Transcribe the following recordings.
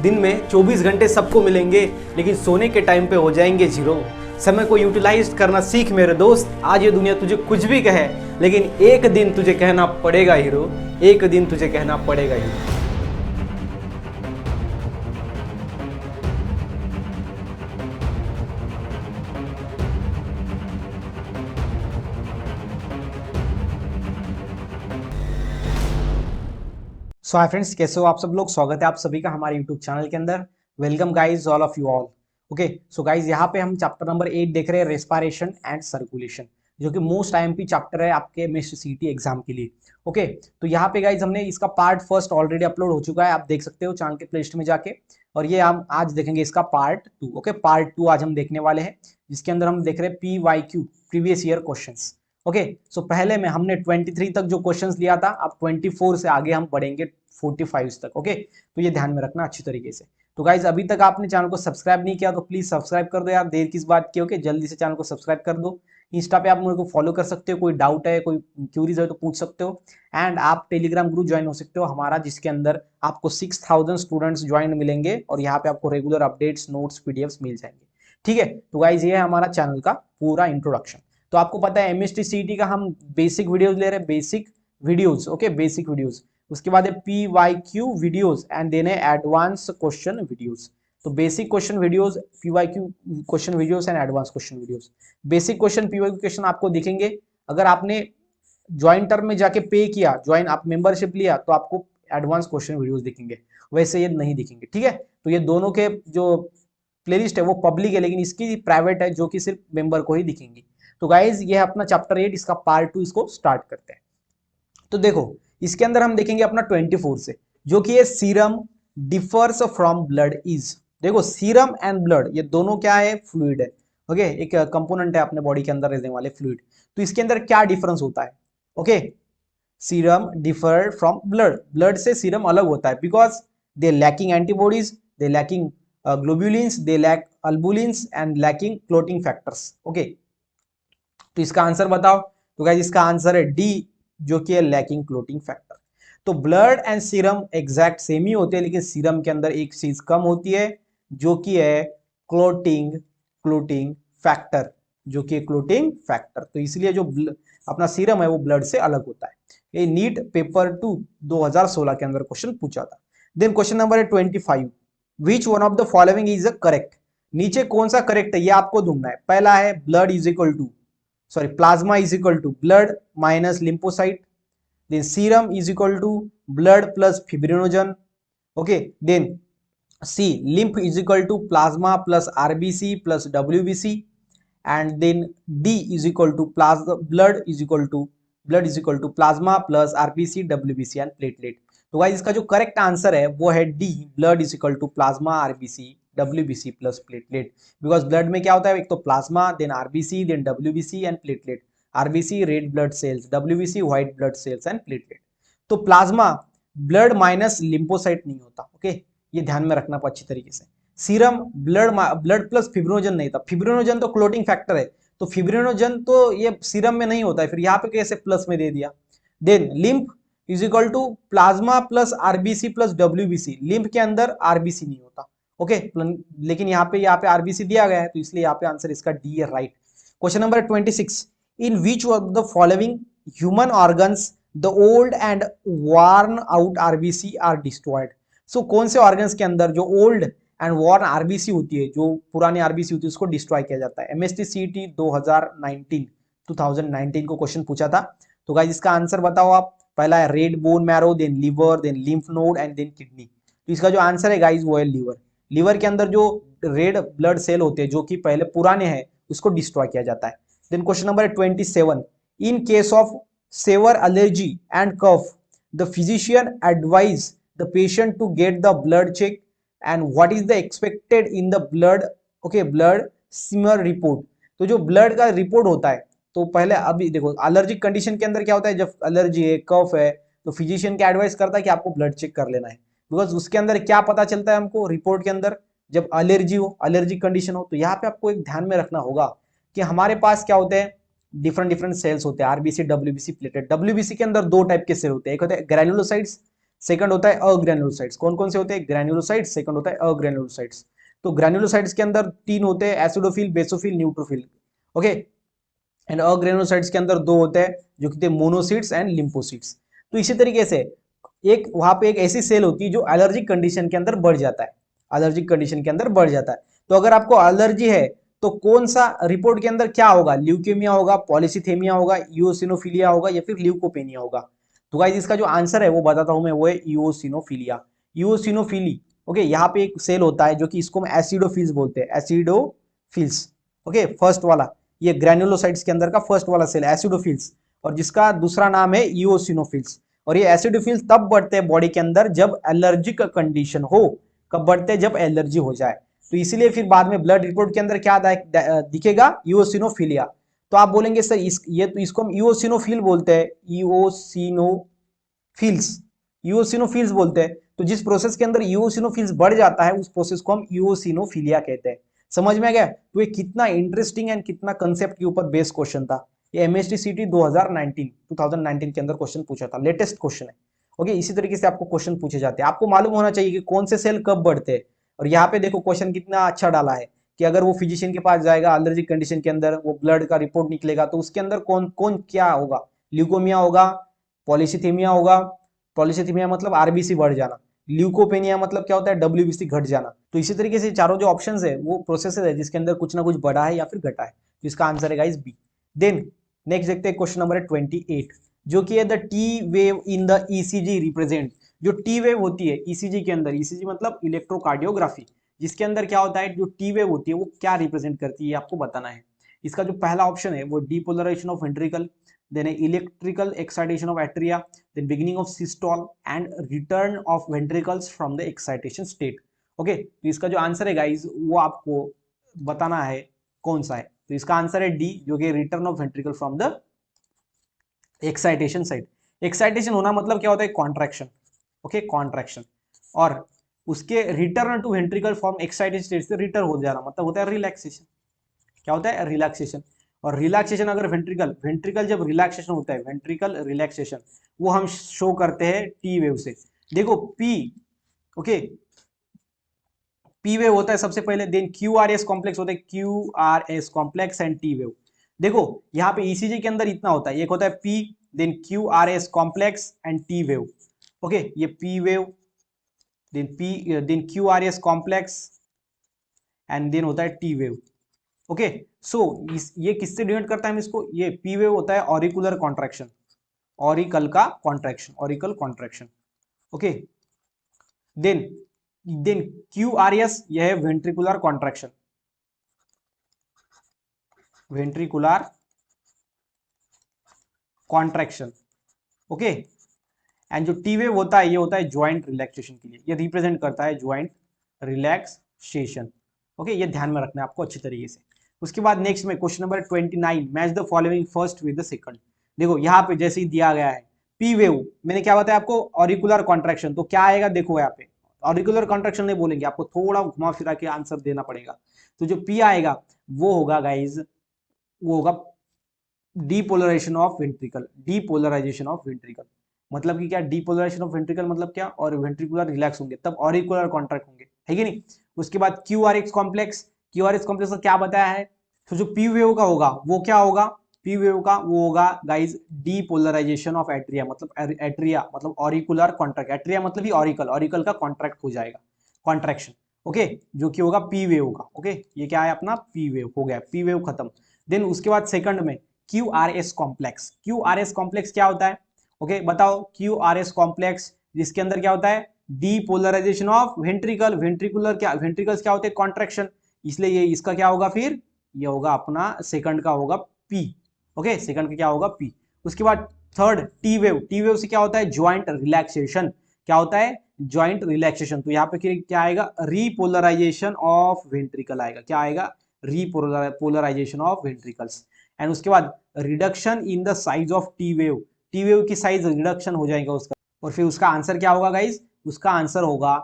दिन में 24 घंटे सबको मिलेंगे, लेकिन सोने के टाइम पे हो जाएंगे जीरो। समय को यूटिलाइज करना सीख मेरे दोस्त। आज ये दुनिया तुझे कुछ भी कहे, लेकिन एक दिन तुझे कहना पड़ेगा हीरो, एक दिन तुझे कहना पड़ेगा हीरो। सो हाय फ्रेंड्स, कैसे हो आप सब लोग। स्वागत है आप सभी का हमारे यूट्यूब चैनल के अंदर। Welcome guys, all of you all. Okay, so guys यहाँ पे हम चैप्टर नंबर 8 देख रहे हैं, रेस्पिरेशन एंड सर्कुलेशन, जो कि मोस्ट आईएमपी चैप्टर है आपके मिस सीटी एग्जाम के लिए। ओके, तो यहाँ पे गाइज हमने इसका पार्ट फर्स्ट ऑलरेडी अपलोड हो चुका है, आप देख सकते हो चैनल के प्लेलिस्ट में जाके। और ये हम आज देखेंगे इसका पार्ट 2। ओके, पार्ट 2 आज हम देखने वाले हैं, जिसके अंदर हम देख रहे हैं PYQ, previous year questions. Okay, so पहले में हमने 23 तक जो क्वेश्चंस लिया था, अब 24 से आगे हम बढ़ेंगे 45 तक। ओके, तो ये ध्यान में रखना अच्छी तरीके से। तो गाइज अभी तक आपने चैनल को सब्सक्राइब नहीं किया तो प्लीज सब्सक्राइब कर दो यार, देर किस बात की। ओके, जल्दी से चैनल को सब्सक्राइब कर दो। इंस्टा पे आप मेरे को फॉलो कर सकते हो, कोई डाउट है, कोई क्यूरीज है तो पूछ सकते हो। एंड आप टेलीग्राम ग्रुप ज्वाइन हो सकते हो हमारा, जिसके अंदर आपको 6000 स्टूडेंट्स ज्वाइन मिलेंगे और यहाँ पे आपको रेगुलर अपडेट्स, नोट्स, पीडीएफ्स मिल जाएंगे। ठीक है, तो गाइज ये है हमारा चैनल का पूरा इंट्रोडक्शन। तो आपको पता है एमएसटी सीटी का हम बेसिक वीडियोज ले रहे हैं, basic videos. Okay, basic videos. उसके बाद है PYQ वीडियोस एंड देन है एडवांस क्वेश्चन वीडियोस। तो basic question videos, PYQ question videos and advance question videos. Basic question, PYQ question आपको दिखेंगे अगर आपने ज्वाइन टर्म में जाके पे किया, ज्वाइन आप मेंबरशिप लिया, तो आपको एडवांस क्वेश्चन वीडियोस दिखेंगे, वैसे ये नहीं दिखेंगे। ठीक है, तो ये दोनों के जो प्लेलिस्ट है वो पब्लिक है, लेकिन इसकी प्राइवेट है, जो कि सिर्फ मेंबर को ही दिखेंगी। तो गाइज ये है अपना चैप्टर 8, इसका पार्ट 2, इसको स्टार्ट करते हैं। तो देखो इसके अंदर हम देखेंगे अपना 24 से, जो कि ये serum differs from blood is. देखो सीरम एंड ब्लड ये दोनों क्या है, फ्लूइड है। ओके, एक कंपोनेंट है अपने बॉडी के अंदर रहने वाले फ्लूइड। तो इसके अंदर क्या डिफरेंस होता है। Okay, serum differ from blood, blood से सीरम अलग होता है because they lacking antibodies, they lacking globulins, they lack albumins and lacking clotting factors. Okay, तो इसका आंसर बताओ। तो गाइस इसका आंसर है डी, जो कि है लैकिंग क्लोटिंग फैक्टर। तो blood and serum exact same ही होते हैं, लेकिन सीरम के अंदर एक चीज कम होती है, जो कि है क्लोटिंग फैक्टर, जो कि क्लोटिंग फैक्टर। तो इसलिए जो अपना सीरम है वो ब्लड से अलग होता है। ये नीट पेपर 2 2016 के अंदर क्वेश्चन पूछा था। देन क्वेश्चन नंबर है 25, which one of the following is a correct. नीचे कौन सा करेक्ट है ये आपको ढूंढना है। पहला है blood is equal to, sorry, plasma is equal to blood minus lymphocyte, then serum is equal to blood plus fibrinogen. Okay, then C, lymph is equal to plasma plus RBC plus WBC, and then D is equal to blood is equal to plasma plus RBC, WBC and platelet. तो guys इसका जो correct answer है वो है D, blood is equal to plasma, RBC, WBC plus platelet. Because blood में क्या होता है, एक तो plasma, then RBC, then WBC and platelet. RBC red blood cells, WBC white blood cells and platelet. तो प्लाज्मा ब्लड माइनस लिम्फोसाइट नहीं होता। Okay, ये ध्यान में रखना अच्छी तरीके से। सीरम ब्लड प्लस फिब्रिनोजन नहीं था, फिब्रिनोजन तो क्लोटिंग फैक्टर है, तो फिब्रिनोजन तो ये सीरम में नहीं होता है, फिर यहाँ पे कैसे प्लस में दे दिया। Then lymph is equal to plasma plus RBC plus WBC, lymph के अंदर RBC नहीं होता। ओके, लेकिन यहाँ पे RBC दिया गया है, तो इसलिए यहाँ पे आंसर इसका डी है, right. Question number 26, in which of the following human organs the old and worn out RBC are destroyed. So कौन से ऑर्गन्स के अंदर जो ओल्ड एंड वर्न RBC होती है, जो पुरानी RBC होती है, उसको डिस्ट्रॉय किया जाता है। MST CT 2019 को क्वेश्चन पूछा था। तो गाइस इसका आंसर बताओ आप। पहला है red bone marrow, then liver, then lymph node and then kidney. तो इसका जो आंसर है गाइस वो है लिवर। लिवर के अंदर जो रेड ब्लड सेल होते हैं, जो कि पहले पुराने हैं, उसको डिस्ट्रॉय किया जाता है। Then question number 27, in case of severe allergy and cough the physician advise the patient to get the blood check and what is the expected in the blood, okay, blood smear report. तो जो blood का report होता है, तो पहले अभी देखो allergic condition के अंदर क्या होता है, जब एलर्जी है, कफ है, तो फिजिशियन क्या एडवाइस करता है कि आपको ब्लड चेक कर लेना है। बिकॉज उसके अंदर क्या पता चलता है हमको रिपोर्ट के अंदर, जब एलर्जी हो, एलर्जिक कंडीशन हो। तो यहाँ पे आपको एक ध्यान में रखना होगा कि हमारे पास क्या होते हैं, डिफरेंट सेल्स होते हैं, RBC, WBC, प्लेटलेट। WBC के अंदर दो टाइप के सेल होते हैं, एक होते हैं ग्रैन्युलोसाइट्स, सेकंड होता है अग्रेन्युलोसाइट्स। कौन कौन से होते हैं? ग्रेन्युलोसाइट्स, सेकंड होता है अग्रेन्युलोसाइट्स। तो ग्रेन्युलोसाइट्स के अंदर तीन होते हैं, acidophil, basophil, neutrophil. Okay, and agranulocytes के अंदर दो होते हैं जो कि मोनोसिट्स एंड लिम्फोसिट्स। तो इसी तरीके से एक वहां पे एक ऐसी सेल होती है जो एलर्जिक कंडीशन के अंदर बढ़ जाता है, एलर्जिक कंडीशन के अंदर बढ़ जाता है। तो अगर आपको एलर्जी है तो कौन सा रिपोर्ट के अंदर क्या होगा? ल्यूकेमिया होगा, पॉलिसीथेमिया होगा, इओसिनोफिलिया होगा या फिर ल्यूकोपेनिया होगा। तो गाइस इसका जो आंसर है वो बताता हूं मैं, वो है इओसिनोफिलिया, इओसिनोफिली। ओके, यहाँ पे एक सेल होता है जो कि इसको हम एसिडोफिल्स बोलते हैं, एसिडोफिल्स। ओके, फर्स्ट वाला, ये ग्रेन्युलोसाइट्स के अंदर का फर्स्ट वाला सेल एसिडोफिल्स, और जिसका दूसरा नाम है इओसिनोफिल्स। और ये एसिडोफिल्स तब बढ़ते हैं बॉडी के अंदर जब एलर्जिक कंडीशन हो। कब बढ़ते हैं? जब एलर्जी हो जाए। तो इसीलिए फिर बाद में ब्लड रिपोर्ट के अंदर क्या दिखेगा? इओसिनोफिलिया। तो आप बोलेंगे सर ये तो इसको हम इओसिनोफिल बोलते हैं, इओसिनोफिल्स, इओसिनोफिल्स बोलते हैं। तो जिस प्रोसेस के अंदर इओसिनोफिल्स बढ़ जाता है उस प्रोसेस को हम इओसिनोफिलिया कहते हैं। समझ में आ गया? तो ये कितना इंटरेस्टिंग एंड कितना कंसेप्ट के ऊपर बेस्ड क्वेश्चन था। ये एमएसटी सीटी 2019 के अंदर क्वेश्चन पूछा था, लेटेस्ट क्वेश्चन है। ओके, इसी तरीके से आपको क्वेश्चन पूछे जाते हैं। आपको मालूम होना चाहिए कि कौन से सेल कब बढ़ते हैं। और यहाँ पे देखो क्वेश्चन कितना अच्छा डाला है कि अगर वो फिजिशियन के पास जाएगा एलर्जिक कंडीशन के अंदर, वो ब्लड का रिपोर्ट निकलेगा तो उसके अंदर कौन कौन क्या होगा? ल्यूकोमिया होगा, पॉलिसीथेमिया होगा, पॉलिसीथेमिया मतलब आरबीसी बढ़ जाना, ल्यूकोपेनिया मतलब क्या होता है? डब्ल्यूबीसी घट जाना। तो इसी तरीके से चारों जो ऑप्शंस है वो प्रोसेस है जिसके अंदर कुछ ना कुछ बढ़ा है या फिर घटा है। तो इसका आंसर है गाइस बी। देन नेक्स्ट देखते हैं, क्वेश्चन नंबर है 28, जो कि है the T wave in the ECG represent. जो टी वेव होती है ईसीजी के अंदर, ईसीजी मतलब इलेक्ट्रोकार्डियोग्राफी, जिसके अंदर क्या होता है, जो टी वेव होती है वो क्या रिप्रेजेंट करती है आपको बताना है। इसका जो पहला ऑप्शन है वो depolarisation of ventricle, then electrical excitation of atria, then beginning of systole and return of ventricles from the excitation state. Okay, तो इसका जो आंसर है गाइज वो आपको बताना है कौन सा है। तो इसका आंसर है डी, जो कि return of ventricle from the excitation site. Excitation होना मतलब क्या होता है? कॉन्ट्रैक्शन। Okay, contraction. और उसके return to ventricle from excited state से रिटर्न हो जाना मतलब होता है रिलैक्सेशन। क्या होता है? रिलैक्सेशन। और रिलैक्सेशन अगर वेंट्रिकल वेंट्रिकल जब रिलैक्सेशन होता है, वेंट्रिकल रिलैक्सेशन, वो हम शो करते हैं टी वेव से। देखो पी, ओके, पी वेव होता है सबसे पहले, then Q R S complex होता है, Q R S complex and T wave. देखो यहाँ पे ईसीजी के अंदर इतना होता है, एक होता है P, then Q R S complex and T wave. Okay, ये P wave, then Q R S complex and then होता है टी वेव। ओके, सो ये किससे डिनोट करता है इसको? ये पी वेव होता है ऑरिकुलर कॉन्ट्रैक्शन, ऑरिकल का contraction, auricle contraction. Okay, then then Q R S, यह है ventricular contraction, ventricular contraction. Okay, and जो टी वेव होता है ये होता है ज्वाइंट रिलैक्सेशन के लिए, ये रिप्रेजेंट करता है ज्वाइंट रिलैक्सेशन। ओके, ये ध्यान में रखना है आपको अच्छी तरीके से। उसके बाद नेक्स्ट में question number 29, match the following first with the second. देखो यहाँ पे जैसे ही दिया गया है पी वेव, मैंने क्या बताया आपको? Auricular contraction. तो क्या आएगा? देखो यहाँ पे ऑरिकुलर कॉन्ट्रैक्शन नहीं बोलेंगे, आपको थोड़ा घुमा फिरा के आंसर देना पड़ेगा। तो जो पी आएगा वो होगा गाइज, वो होगा depolarisation of ventricle, depolarisation of ventricle. मतलब कि क्या? डीपोलराइजेशन ऑफ वेंट्रिकल मतलब क्या? और वेंट्रिकुलर रिलैक्स होंगे तब ऑरिकुलर कॉन्ट्रैक्ट होंगे, है कि नहीं? उसके बाद Q R x complex, Q R x complex का क्या बताया है? तो जो पी वेव का होगा वो क्या होगा? पी वेव का वो होगा गाइज डीपोलराइजेशन ऑफ एट्रिया, मतलब एट्रिया मतलब ऑरिकुलर कॉन्ट्रैक्ट, एट्रिया मतलब ही ऑरिकल, ऑरिकल का कॉन्ट्रैक्ट हो जाएगा, कॉन्ट्रैक्शन। ओके, जो कि होगा पी वेव का। ओके, ये क्या है अपना? पी वेव हो गया, पी वेव खत्म। देन उसके बाद सेकंड में Q R S complex, Q R S complex क्या होता है? ओके, बताओ क्यू आर एस कॉम्प्लेक्स, जिसके अंदर क्या होता है? डीपोलराइजेशन ऑफ वेंट्रिकल, वेंट्रिकुलर क्या, वेंट्रिकल्स क्या होते हैं? कॉन्ट्रैक्शन। इसलिए ये इसका क्या होगा फिर? ये होगा अपना सेकंड का होगा पी। ओके, सेकंड का क्या होगा? पी। उसके बाद third T wave, T wave से क्या होता है? Joint relaxation. क्या होता है? Joint relaxation. तो यहाँ पे क्या आएगा? रीपोलराइजेशन ऑफ वेंट्रिकल आएगा। क्या आएगा? Repolarisation of ventricles. एंड उसके बाद reduction in the size of T wave, T wave की साइज रिडक्शन हो जाएगा उसका। और फिर उसका आंसर क्या होगा गाइज? उसका आंसर होगा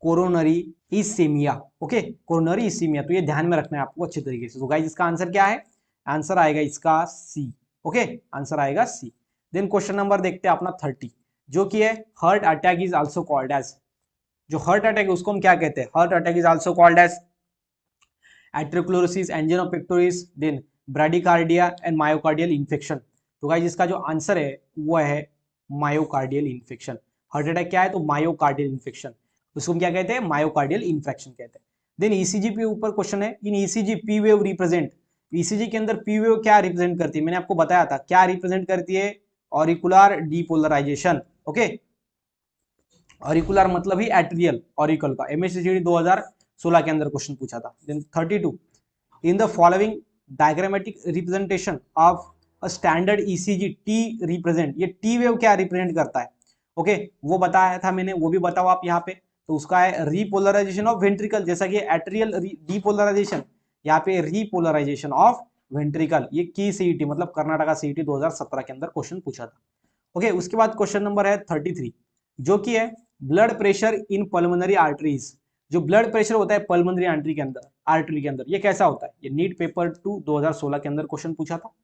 coronary ischemia. Okay, coronary ischemia. तो ये ध्यान में रखना है आपको अच्छे तरीके से। तो गाइज इसका आंसर क्या है? आंसर आएगा इसका सी। ओके, आंसर आएगा सी। देन क्वेश्चन नंबर देखते हैं अपना 30, जो कि है heart attack is also called as, जो हार्ट अटैक है उसको हम क्या कहते हैं, heart attack is also called as atherosclerosis, angina pectoris, then bradycardia and myocardial infection. तो गाइस इसका जो आंसर है वो है मायोकार्डियल इन्फेक्शन। हार्ट अटैक क्या है, तो मायोकार्डियल इन्फेक्शन, उसको हम क्या कहते हैं, मायोकार्डियल इन्फेक्शन कहते हैं। देन ईसीजी पे ऊपर क्वेश्चन है, in ECG P wave represent, ECG के अंदर पी वेव क्या रिप्रेजेंट करती है, मैंने आपको बताया था क्या रिप्रेजेंट करती है, ऑरिकुलर डीपोलराइजेशन। ओके, ऑरिकुलर मतलब ही एट्रियल ऑरिकल का, एमएससीजीडी 2016 के अंदर क्वेश्चन पूछा था। Then 32, in the following diagrammatic representation of a standard ECG T represent, ये टी वेव क्या रिप्रेजेंट करता है, ओके वो बताया था मैंने, वो भी बताओ आप यहाँ पे। तो उसका है रीपोलराइजेशन ऑफ वेंट्रिकल, जैसा कि एट्रियल डीपोलराइजेशन, यहाँ पे रीपोलराइजेशन ऑफ वेंट्रिकल, ये की सीईटी मतलब कर्नाटका सीईटी 2017 के अंदर क्वेश्चन पूछा था। ओके, उसके बाद क्वेश्चन नंबर है 33, जो कि है blood pressure in pulmonary arteries, जो ब्लड प्रेशर होता है पल्मोनरी आर्टरी के अंदर, आर्टरी के अंदर, ये कैसा होता है, ये नीट पेपर 2 2016 के अंदर क्वेश्चन पूछा था।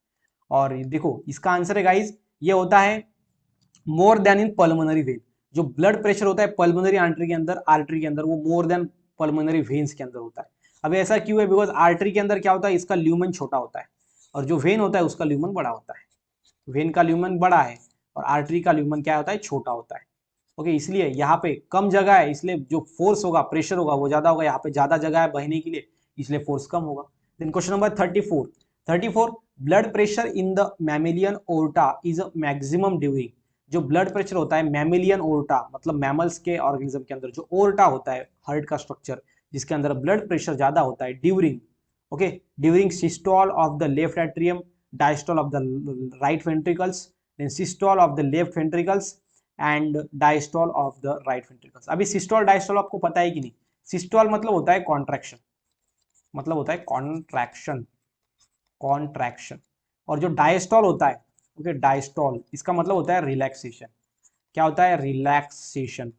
और देखो इसका आंसर है गाइज, ये होता है more then in pulmonary vein, जो ब्लड प्रेशर होता है पल्मोनरी आर्टरी के अंदर, आर्टरी के अंदर, वो मोर देन पल्मोनरी वेन्स के अंदर होता है। अब ऐसा क्यों है, बिकॉज आर्टरी के अंदर क्या होता है, इसका ल्यूमन छोटा होता है, और जो वेन होता है उसका ल्यूमन बड़ा होता है, वेन का ल्यूमन बड़ा है और आर्टरी का ल्यूमन क्या होता है, छोटा होता है। ओके, इसलिए यहाँ पे कम जगह है, इसलिए जो फोर्स होगा, प्रेशर होगा वो ज्यादा होगा, यहाँ पे ज्यादा जगह है बहने के लिए, इसलिए फोर्स कम होगा। Then question number 34, blood pressure in the mammalian aorta is maximum during, जो ब्लड प्रेशर होता है मैमेलियन ओर्टा मतलब मैमल्स के ऑर्गेनिज्म के अंदर जो ओर्टा होता है, हार्ट का स्ट्रक्चर जिसके अंदर ब्लड प्रेशर ज्यादा होता है, during, okay, during systole of the left atrium, diastole of the right ventricles, then systole of the left ventricles and diastole of the right ventricles. अभी सिस्टोल डायस्टोल आपको पता है कि नहीं, सिस्टोल मतलब होता है कॉन्ट्रैक्शन, मतलब होता है कॉन्ट्रैक्शन, कॉन्ट्रैक्शन, और जो डायस्टोल होता है, ओके डायस्टोल, इसका मतलब होता है रिलैक्सेशन, क्या होता है, रिलैक्सेशन।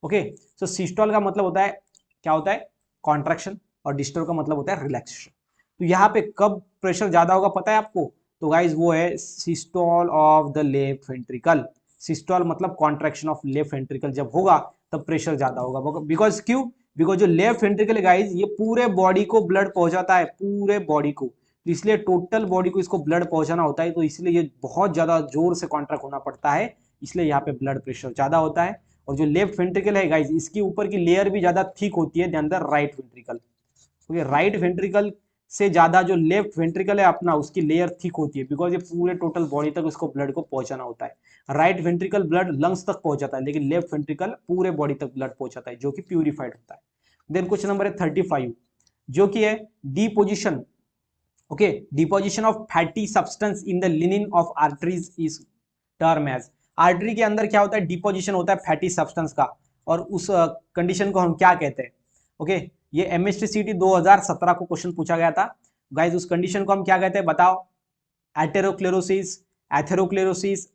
ओके, सो सिस्टोल का मतलब होता है, क्या होता है, कॉन्ट्रैक्शन, और डिस्टोल का मतलब होता है रिलैक्सेशन। तो यहाँ पे कब प्रेशर ज्यादा होगा पता है आपको, तो गाइज वो है systole of the left ventricle, systole मतलब कॉन्ट्रैक्शन ऑफ लेफ्ट वेंट्रिकल जब होगा तब प्रेशर ज्यादा होगा, बिकॉज क्यों, बिकॉज जो लेफ्ट वेंट्रिकल है गाइज ये पूरे बॉडी को ब्लड पहुंचाता है, पूरे बॉडी को, तो इसलिए टोटल बॉडी को इसको ब्लड पहुंचाना होता है, तो इसलिए ये बहुत ज्यादा जोर से कॉन्ट्रैक्ट होना पड़ता है, इसलिए यहाँ पे ब्लड प्रेशर ज्यादा होता है। और जो लेफ्ट वेंट्रिकल है गाइज इसकी ऊपर की लेयर भी ज्यादा थिक होती है देन द राइट वेंट्रिकल, क्योंकि राइट वेंट्रिकल से ज्यादा जो लेफ्ट वेंट्रिकल है अपना उसकी लेयर थिक होती है, बिकॉज ये पूरे टोटल बॉडी तक उसको ब्लड को पहुंचाना होता है। राइट वेंट्रिकल ब्लड लंग्स तक पहुंचाता है, लेकिन लेफ्ट वेंट्रिकल पूरे बॉडी तक ब्लड पहुंचाता है, जो कि प्यूरिफाइड होता है। देन क्वेश्चन नंबर है 35, जो कि है deposition, okay, deposition of fatty substance in the lining of arteries is term as, artery के अंदर क्या होता है, डिपोजिशन होता है फैटी सब्सटेंस का, और उस कंडीशन को हम क्या कहते हैं, ओके, ये एमएसटीसीटी 2017 को क्वेश्चन पूछा गया था गाइज, उस कंडीशन को हम क्या कहते हैं बताओ, एटेरोक्लेरोसिस, एथेरोक्लेरोसिस,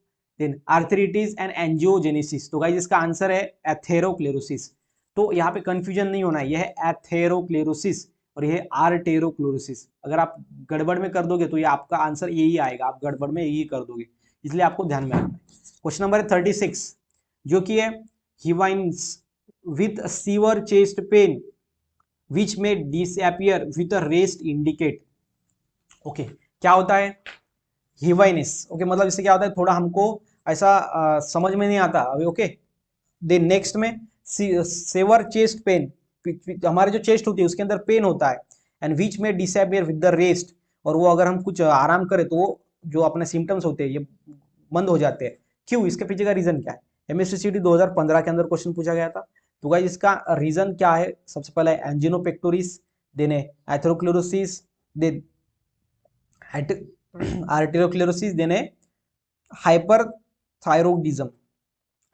देन आर्थराइटिस एंड एंजियोजेनेसिस। तो गाइज इसका आंसर है एथेरोक्लेरोसिस, तो यहाँ पे कंफ्यूजन नहीं होना है, यह है एथेरोक्लेरोसिस और यह आर्टेरोक्लोरोसिस, अगर आप गड़बड़ में कर दोगे तो ये आपका आंसर यही आएगा, आप गड़बड़ में यही कर दोगे, इसलिए आपको ध्यान में रखना है। क्वेश्चन नंबर 36, जो कि है heaviness with severe chest pain which may disappear with a rest indicate, okay क्या होता है हिवाइनेस, ओके मतलब इससे क्या होता है, थोड़ा हमको ऐसा समझ में नहीं आता अभी, ओके। देन नेक्स्ट में सेवर चेस्ट पेन, हमारे जो चेस्ट होती है उसके अंदर पेन होता है, एंड विच में डिसअपियर विद द रेस्ट, और वो अगर हम कुछ आराम करें तो वो जो अपने सिम्टम्स होते हैं ये बंद हो जाते हैं, क्यों, इसके पीछे का रीजन क्या है, एमएससीटी 2015 के अंदर क्वेश्चन पूछा गया था। तो गाइस इसका रीजन क्या है, सबसे पहला है एंजिनोपेक्टोरिस, देन है एथेरोक्लेरोसिस, देन आर्टेरोक्लेरोसिस, देन है हाइपरथायरॉइडिज्म।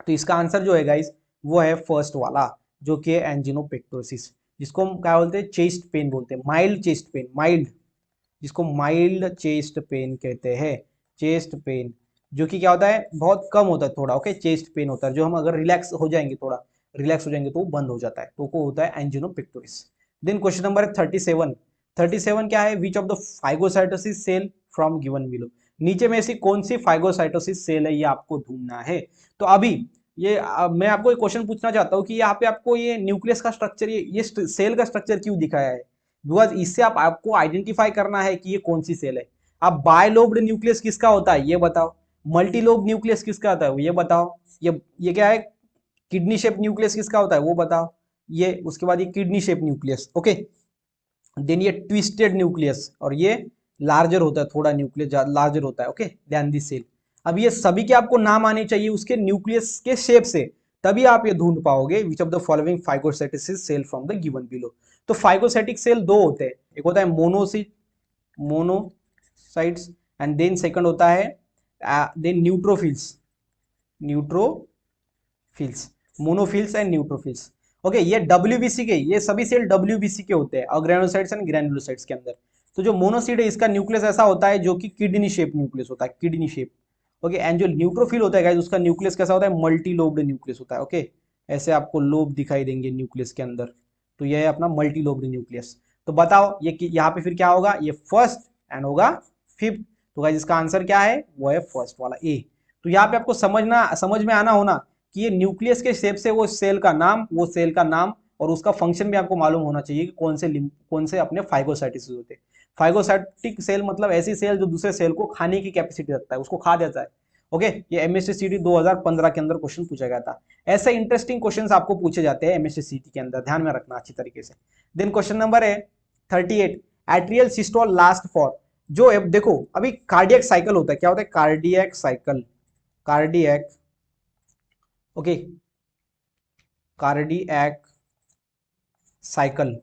तो इसका आंसर जो है गाइस वो है फर्स्ट वाला, जो कि है एंजिनोपेक्टोरिस, जिसको हम क्या बोलते हैं, चेस्ट पेन बोलते हैं, माइल्ड चेस्ट पेन, माइल्ड, जिसको माइल्ड चेस्ट पेन कहते हैं, चेस्ट पेन, जो कि क्या होता है बहुत कम होता है थोड़ा, ओके, चेस्ट पेन होता है, जो हम अगर रिलैक्स हो जाएंगे, थोड़ा रिलैक्स हो जाएंगे तो वो बंद हो जाता है, तो वो होता है एंजिनोपेक्टोरिस। देन क्वेश्चन नंबर है 37 क्या है, which of the phagocytosis cell from given below, नीचे में ऐसी कौन सी फाइगोसाइटोसिस सेल है ये आपको ढूंढना है। तो अभी ये मैं आपको एक क्वेश्चन पूछना चाहता हूँ कि यहाँ पे आपको ये न्यूक्लियस का स्ट्रक्चर, ये सेल का स्ट्रक्चर क्यों दिखाया है? बिकॉज इससे आपको आइडेंटिफाई करना है कि ये कौन सी सेल है। अब बायलोब्ड न्यूक्लियस किसका होता है ये बताओ, मल्टीलोब न्यूक्लियस किसका होता है ये बताओ, ये क्या है, किडनी शेप न्यूक्लियस किसका होता है वो बताओ, ये उसके बाद ये kidney shape nucleus, okay. Then ये ट्विस्टेड न्यूक्लियस, और ये लार्जर होता है, थोड़ा न्यूक्लियस लार्जर होता है, ओके, देन दिस सेल। अब ये सभी के आपको नाम आने चाहिए उसके न्यूक्लियस के शेप से, तभी आप ये ढूंढ पाओगे which of the following phagocytic cell from the given below. तो फाइगोसाइटिक सेल दो होते हैं, एक होता है मोनोसाइट्स, एंड देन सेकंड होता है then neutrophils, monophils and neutrophils, okay. ये डब्ल्यूबीसी के, ये सभी सेल डब्ल्यूबीसी के होते हैं, ऑर्गेनोसाइट्स एंड ग्रैनुलोसाइट्स के अंदर। तो जो मोनोसाइट है इसका न्यूक्लियस ऐसा होता है जो कि किडनी शेप न्यूक्लियस होता है, किडनी शेप, ओके। एंड जो न्यूट्रोफिल होता है गाइस, उसका न्यूक्लियस कैसा होता है, मल्टी लोब्ड न्यूक्लियस होता है, ओके। ऐसे आपको लोब दिखाई देंगे न्यूक्लियस के अंदर, तो यह है अपना मल्टी लोब्ड न्यूक्लियस। तो बताओ ये यहाँ पे फिर क्या होगा, ये फर्स्ट एंड होगा फिफ्थ। तो गाइस इसका आंसर क्या है, वो है फर्स्ट वाला ए। तो यहाँ पे आपको समझ में आना होना कि ये न्यूक्लियस के शेप से वो सेल का नाम और उसका फंक्शन भी आपको मालूम होना चाहिए कि कौन से अपने फाइगोसाइटिस होते हैं। फाइगोसाइटिक सेल मतलब ऐसी सेल जो दूसरे सेल को खाने की कैपेसिटी रखता है, उसको खा देता है, ओके। ये एमएससीटी 2015 के अंदर क्वेश्चन पूछा गया था। ऐसे इंटरेस्टिंग क्वेश्चंस आपको पूछे जाते हैं एमएससीटी के अंदर, ध्यान में रखना अच्छी तरीके से। देन क्वेश्चन नंबर है 38, एट्रियल सिस्टोल लास्ट फॉर, जो देखो अभी कार्डियक साइकिल होता है, क्या होता है, cardiac cycle, cardiac, okay, cardiac cycle,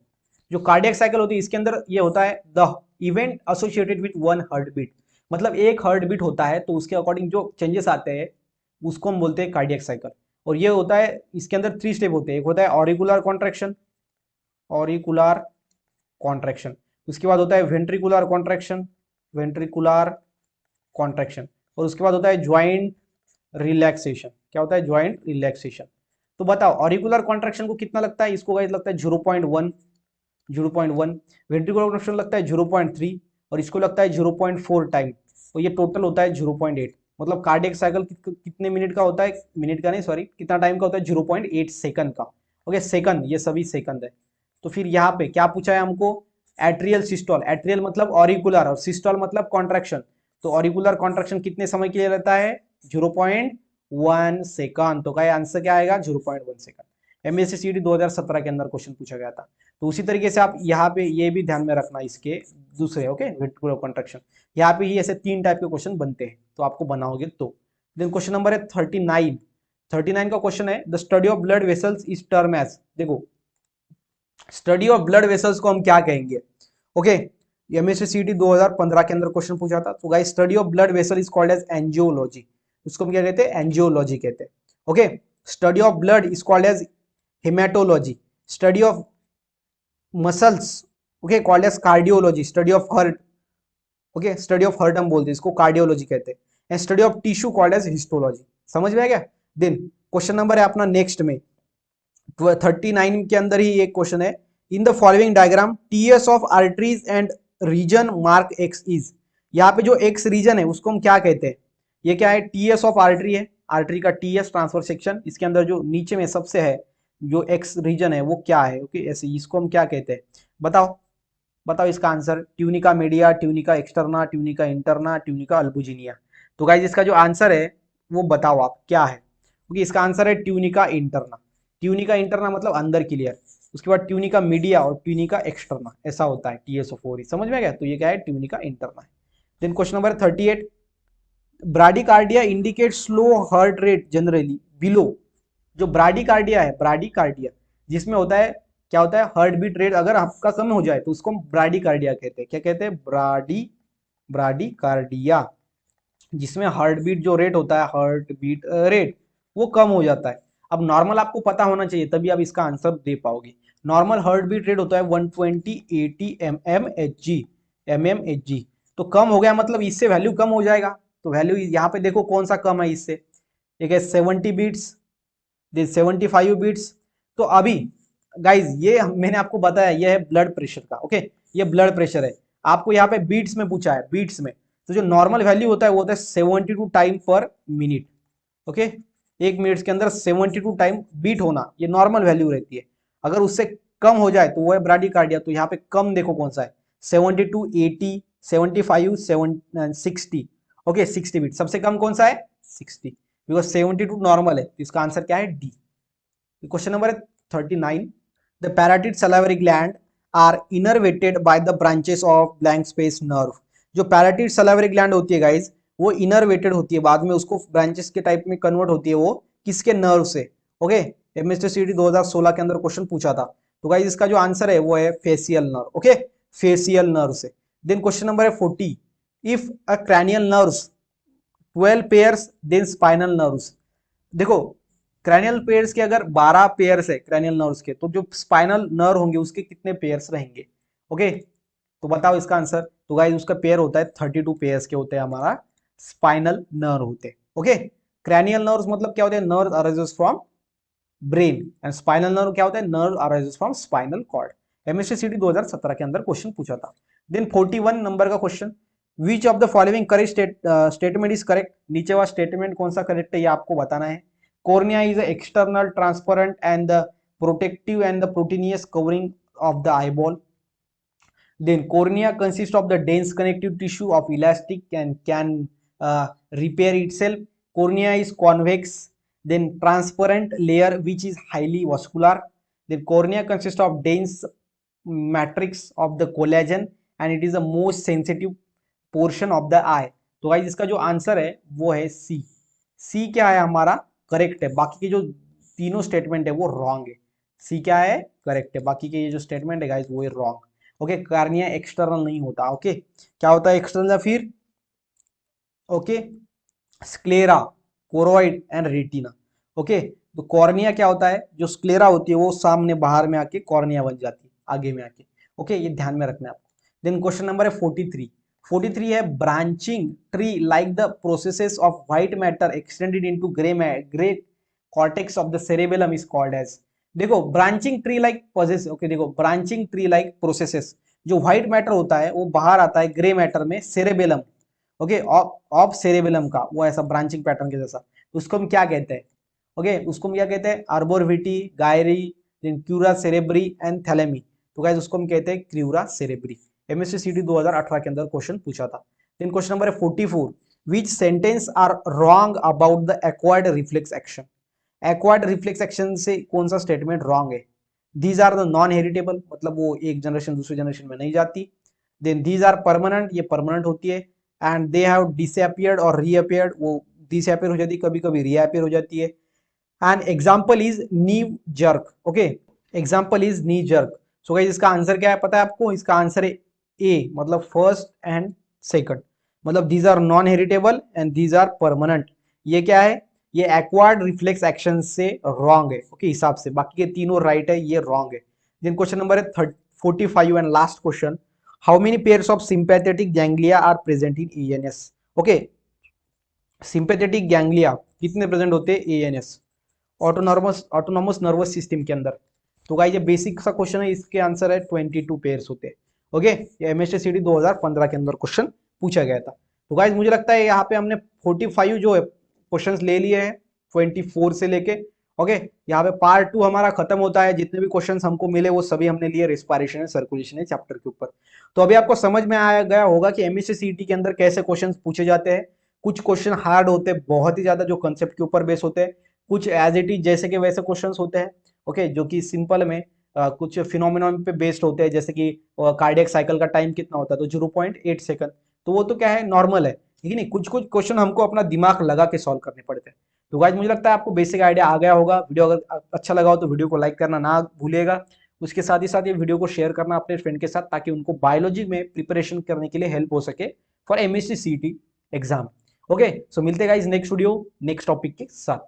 जो कार्डियक साइकिल होती है इसके अंदर ये होता है the event associated with one heart beat, मतलब एक हार्ट बीट होता है तो उसके अकॉर्डिंग जो चेंजेस आते हैं उसको हम बोलते हैं कार्डियक साइकिल। और ये होता है, इसके अंदर 3 स्टेप होते हैं, एक होता है ऑरिकुलर कॉन्ट्रैक्शन, ऑरिकुलर कॉन्ट्रैक्शन, उसके बाद होता है वेंट्रिकुलर कॉन्ट्रैक्शन, वेंट्रिकुलर कॉन्ट्रैक्शन, और उसके बाद होता है ज्वाइंट रिलैक्सेशन, क्या होता है, ज्वाइंट रिलैक्सेशन। तो बताओ ऑरिकुलर कॉन्ट्रैक्शन को कितना लगता है, इसको गाइस लगता है 0.1, 0.1, वेंट्रिकुलर कॉन्ट्रैक्शन लगता है 0.3, और इसको लगता है 0.4 टाइम, तो ये टोटल होता है 0.8। मतलब कार्डियक साइकिल कितने मिनट का होता है, मिनट का नहीं सॉरी, कितना टाइम का होता है, 0.8 सेकंड का, ओके, सेकंड, ये सभी सेकंड है। तो फिर यहाँ पे क्या पूछा है हमको, एट्रियल सिस्टोल, एट्रियल मतलब ऑरिकुलर और सिस्टोल मतलब कॉन्ट्रैक्शन, तो ऑरिकुलर कॉन्ट्रैक्शन कितने समय के लिए रहता है, 0.1 सेकंड। तो क्या आंसर क्या आएगा, 0.1 सेकंड। एमएससीटी 2017 के अंदर क्वेश्चन पूछा गया था। तो उसी तरीके से आप यहाँ पे ये भी ध्यान में रखना इसके दूसरे, ओके, वेंट्रिकुलर कॉन्ट्रैक्शन, यहाँ पे ही ऐसे 3 टाइप के क्वेश्चन बनते हैं, तो आपको बनाओगे तो। देन क्वेश्चन नंबर है 39, 39 का क्वेश्चन है the study of blood vessels is term as, देखो स्टडी ऑफ ब्लड वेसल्स को हम क्या कहेंगे, ओके। एमएससीटी 2015 के अंदर क्वेश्चन पूछा था। तो guys study of blood vessel is called as angiology, उसको हम क्या कहते हैं, एंजियोलॉजी कहते हैं, okay. Study of blood is called as haematology, study of muscles, okay, called as cardiology, study of heart, okay, study of heart हम बोलते हैं इसको, कार्डियोलॉजी कहते हैं, and study of tissue called as histology. समझ में आ गया। देन क्वेश्चन नंबर है अपना नेक्स्ट में 39 के अंदर ही एक क्वेश्चन है, in the following diagram TS of arteries and region mark X is, यहाँ पे जो एक्स रीजन है उसको हम क्या कहते हैं, ये क्या है, टीएस ऑफ आर्टरी है, आर्टरी का टीएस ट्रांसफर सेक्शन, इसके अंदर जो नीचे में सबसे है जो एक्स रीजन है वो क्या है, ओके, ऐसे इसको हम क्या कहते हैं, बताओ बताओ इसका आंसर, tunica media, tunica externa, tunica interna, tunica albuginea. तो गाइज इसका जो आंसर है वो बताओ आप क्या है, क्योंकि इसका आंसर है ट्यूनिका इंटरना, ट्यूनिका इंटरना मतलब अंदर की लेयर, उसके बाद ट्यूनिका मीडिया और ट्यूनिका एक्सटर्ना, ऐसा होता है टीएसओ4, समझ में गया। तो ये क्या है, ट्यूनिका इंटरना है। Then question number 38, bradycardia indicate slow heart rate generally below, जो ब्राडिकार्डिया है, ब्राडिकार्डिया जिसमें होता है, क्या होता है, हार्ट बीट रेट अगर आपका कम हो जाए तो उसको हम ब्राडिकार्डिया कहते हैं, क्या कहते हैं, ब्राडिकार्डिया, जिसमें हार्ट बीट जो रेट होता है, हार्ट बीट रेट वो कम हो जाता है। अब नॉर्मल आपको पता होना चाहिए तभी आप इसका आंसर दे पाओगे। नॉर्मल हार्ट बीट रेट होता है 120/80 mmHg, तो कम हो गया मतलब इससे वैल्यू कम हो जाएगा। तो वैल्यू यहाँ पे देखो कौन सा कम है इससे, एक है 70 बीट्स, 75 बीट्स। तो अभी गाइज ये मैंने आपको बताया ये है ब्लड प्रेशर का, ओके, ये ब्लड प्रेशर है। आपको यहाँ पे बीट्स में पूछा है, बीट्स में, तो जो नॉर्मल वैल्यू होता है वो होता है 72 टाइम पर मिनट, ओके। 1 मिनट के अंदर 72 टाइम बीट होना, ये नॉर्मल वैल्यू रहती है। अगर उससे कम हो जाए तो वो है ब्राडीकार्डिया। तो यहाँ पे कम देखो कौन सा है, 72, 80, 75, 60। ओके 60 बीट, सबसे कम कौन सा है 60, बिकॉज 72 नॉर्मल है। तो इसका आंसर क्या है D. Question number 39, the parotid salivary gland are innervated by the branches of blank space nerve. जो पैराटिड सलाइवरी ग्लैंड होती है गाइज, वो इनरवेटेड होती है, बाद में उसको ब्रांचेस के टाइप में कन्वर्ट होती है, वो किसके नर्व से। ओके एमएसटी 2016 के अंदर क्वेश्चन पूछा था। तो गाइज इसका जो आंसर है वो है facial nerve. Okay facial nerve से। देन क्वेश्चन नंबर है 40, if a cranial nerves 12 pairs then spinal nerves. देखो क्रैनियल पेयर्स के अगर 12 पेयर्स है क्रैनियल नर्व्स के, तो जो स्पाइनल नर्व होंगे उसके कितने पेयर्स रहेंगे। ओके तो बताओ इसका आंसर। तो गाइस उसका पेयर होता है 32 पेयर्स के होते हैं हमारा स्पाइनल नर्व होते हैं। ओके क्रैनियल नर्व्स मतलब क्या होते हैं, nerve arises from brain, and spinal nerve क्या होता है, nerve arises from spinal cord. MST 2017 के अंदर क्वेश्चन पूछा था। देन 41 नंबर का question, which of the following correct statement is correct. नीचे वाला स्टेटमेंट कौन सा करेक्ट है ये आपको बताना है। Cornea is an external, transparent, and the protective and the proteinous covering of the eyeball. Then cornea consists of the dense connective tissue of elastic and can repair itself. Cornea is convex. Then transparent layer which is highly vascular. Then cornea consists of dense matrix of the collagen and it is the most sensitive portion of the eye. तो guys इसका जो answer है वो है सी। सी क्या है हमारा correct है, बाकी के जो तीनों स्टेटमेंट है वो रॉन्ग है। सी क्या है करेक्ट है, बाकी के ये जो स्टेटमेंट है गाइस वो है रॉन्ग। ओके कार्निया एक्सटर्नल नहीं होता। ओके क्या होता है एक्सटर्नल फिर, okay sclera, choroid and retina. Okay तो कॉर्निया क्या होता है, जो स्क्लेरा होती है वो सामने बाहर में आके कॉर्निया बन जाती है आगे में आके। ओके ये ध्यान में रखना है आपको। देन क्वेश्चन नंबर है 43 है branching tree like the processes of white matter extended into grey cortex of the cerebellum is called as. देखो branching tree like process, okay देखो ब्रांचिंग ट्री लाइक प्रोसेसेस, जो व्हाइट मैटर होता है वो बाहर आता है ग्रे मैटर में सेरेबेलम। ओके ऑफ सेरेबेलम का वो ऐसा ब्रांचिंग पैटर्न के जैसा, उसको हम क्या कहते हैं। ओके उसको हम क्या कहते हैं, आर्बोरविटी, गायरी, क्यूरा सेरेब्री एंड थैलेमी। तो गाइस उसको हम कहते हैं क्यूरा सेरेब्री। एमएससी 2018 के अंदर क्वेश्चन पूछा था। देन क्वेश्चन नंबर है 44, which sentence are wrong about the acquired reflex action. Acquired reflex action से कौन सा स्टेटमेंट रॉन्ग है। These are the non heritable, मतलब वो एक जनरेशन दूसरी जनरेशन में नहीं जाती। देन दीज आर परमानेंट, ये परमानेंट होती है। एंड दे हैव डिसअपियर्ड और रीअपियर्ड, वो डिसअपियर हो जाती है कभी कभी रीअपियर हो जाती है। And example is knee jerk. Okay example is knee jerk. So guys इसका आंसर क्या है पता है आपको, इसका आंसर है ए, मतलब फर्स्ट एंड सेकंड, मतलब these are non heritable and these are permanent. ये क्या है, ये एक्वायर्ड रिफ्लेक्स एक्शन से रॉन्ग है। ओके हिसाब से बाकी के तीनों राइट है, ये रॉन्ग है। देन क्वेश्चन नंबर है 45 and last question, how many pairs of sympathetic ganglia are present in ANS. Okay sympathetic ganglia कितने प्रेजेंट होते हैं एएनएस, ऑटोनॉमस नर्वस सिस्टम के अंदर। तो गाइस ये बेसिक सा क्वेश्चन है, इसके आंसर है 22 पेयर्स होते हैं। ओके ये एमएसटी 2015 के अंदर क्वेश्चन पूछा गया था। तो गाइस मुझे लगता है यहाँ पे हमने 45 जो है क्वेश्चंस ले लिए हैं 24 से लेके। ओके यहाँ पे पार्ट 2 हमारा खत्म होता है, जितने भी क्वेश्चंस हमको मिले वो सभी हमने लिए रेस्पिरेशन एंड सर्कुलेशन है चैप्टर के ऊपर। तो अभी आपको समझ में आया गया होगा कि एमएससी के अंदर कैसे क्वेश्चन पूछे जाते हैं। कुछ क्वेश्चन हार्ड होते हैं बहुत ही ज्यादा, जो कंसेप्ट के ऊपर बेस होते हैं। कुछ एज इट इज जैसे कि वैसे क्वेश्चंस होते हैं। ओके जो कि सिंपल में कुछ फिनोमिनन पे बेस्ड होते हैं, जैसे कि कार्डियक साइकिल का टाइम कितना होता है, तो 0.8 सेकंड। तो वो तो क्या है नॉर्मल है, ठीक है। कुछ कुछ क्वेश्चन हमको अपना दिमाग लगा के सॉल्व करने पड़ते हैं। तो गाइस मुझे लगता है आपको बेसिक आइडिया आ गया होगा। वीडियो अगर अच्छा लगा हो तो वीडियो को लाइक करना ना भूलिएगा। उसके साथ ही साथ ये वीडियो को शेयर करना अपने फ्रेंड के साथ, ताकि उनको बायोलॉजी में प्रिपरेशन करने के लिए हेल्प हो सके फॉर एमएससी सीटी एग्जाम। ओके सो मिलते हैं guys next video next topic के साथ।